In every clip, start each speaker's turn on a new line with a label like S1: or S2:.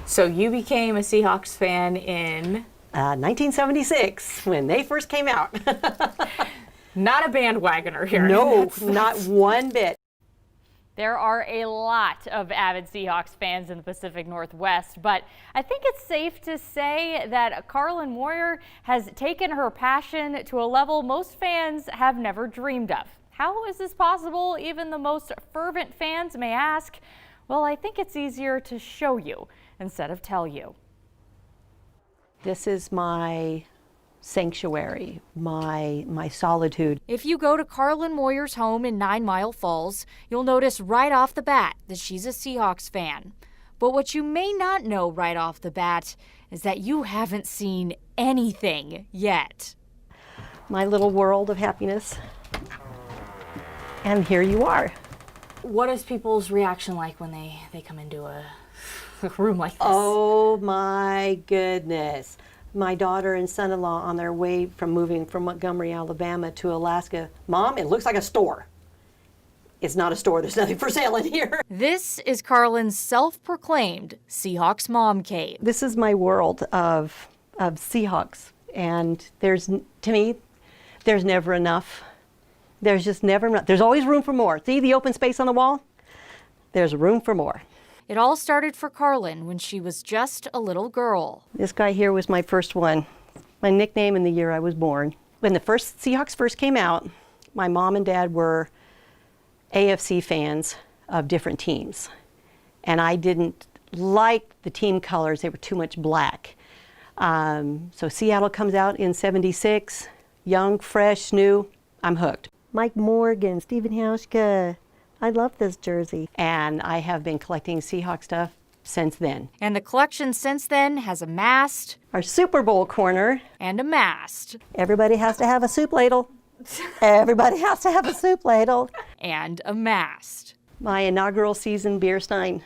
S1: So you became a Seahawks fan in
S2: 1976, when they first came out.
S1: Not a bandwagoner here.
S2: No, not one bit.
S3: There are a lot of avid Seahawks fans in the Pacific Northwest, but I think it's safe to say that Karlyn Moyer has taken her passion to a level most fans have never dreamed of. How is this possible? Even the most fervent fans may ask. Well, I think it's easier to show you instead of tell you.
S2: This is my sanctuary, my solitude.
S3: If you go to Karlyn Moyer's home in 9 Mile Falls, you'll notice right off the bat that she's a Seahawks fan. But what you may not know right off the bat is that you haven't seen anything yet.
S2: My little world of happiness. And here you are.
S1: What is people's reaction like when they come into a room like this?
S2: Oh my goodness. My daughter and son-in-law on their way from moving from Montgomery, Alabama to Alaska. Mom, it looks like a store. It's not a store. There's nothing for sale in here.
S3: This is Karlyn's self-proclaimed Seahawks mom cave.
S2: This is my world of Seahawks. And to me, there's never enough. There's just never enough. There's always room for more. See the open space on the wall? There's room for more.
S3: It all started for Karlyn when she was just a little girl.
S2: This guy here was my first one. My nickname in the year I was born. When the first Seahawks first came out, my mom and dad were AFC fans of different teams. And I didn't like the team colors. They were too much black. So Seattle comes out in '76, young, fresh, new. I'm hooked. Mike Morgan, Stephen Hauschka. I love this jersey. And I have been collecting Seahawks stuff since then.
S3: And the collection since then has amassed
S2: Our Super Bowl corner.
S3: and amassed
S2: Everybody has to have a soup ladle. Everybody has to have a soup ladle.
S3: and amassed.
S2: My inaugural season beer stein.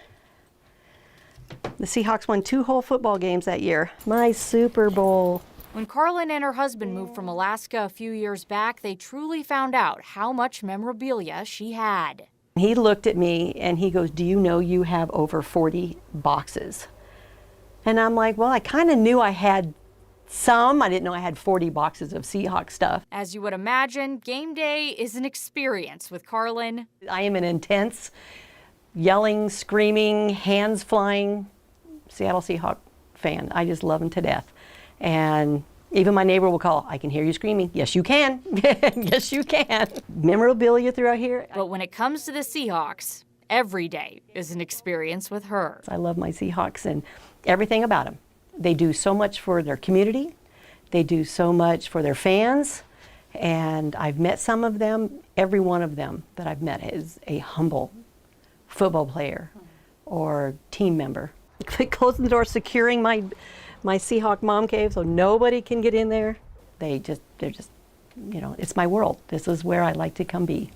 S2: The Seahawks won 2 whole football games that year. My Super Bowl.
S3: When Karlyn and her husband moved from Alaska a few years back, they truly found out how much memorabilia she had.
S2: He looked at me and he goes, "Do you know you have over 40 boxes?" And I'm like, well, I kind of knew I had some. I didn't know I had 40 boxes of Seahawks stuff.
S3: As you would imagine, game day is an experience with Karlyn.
S2: I am an intense, yelling, screaming, hands flying Seattle Seahawk fan. I just love them to death. And even my neighbor will call, "I can hear you screaming." Yes, you can. Yes, you can. Memorabilia throughout here.
S3: But when it comes to the Seahawks, every day is an experience with her.
S2: I love my Seahawks and everything about them. They do so much for their community. They do so much for their fans. And I've met some of them. Every one of them that I've met is a humble football player or team member. Closing the door, securing my Seahawk mom cave so nobody can get in there. They're just, it's my world. This is where I like to come be.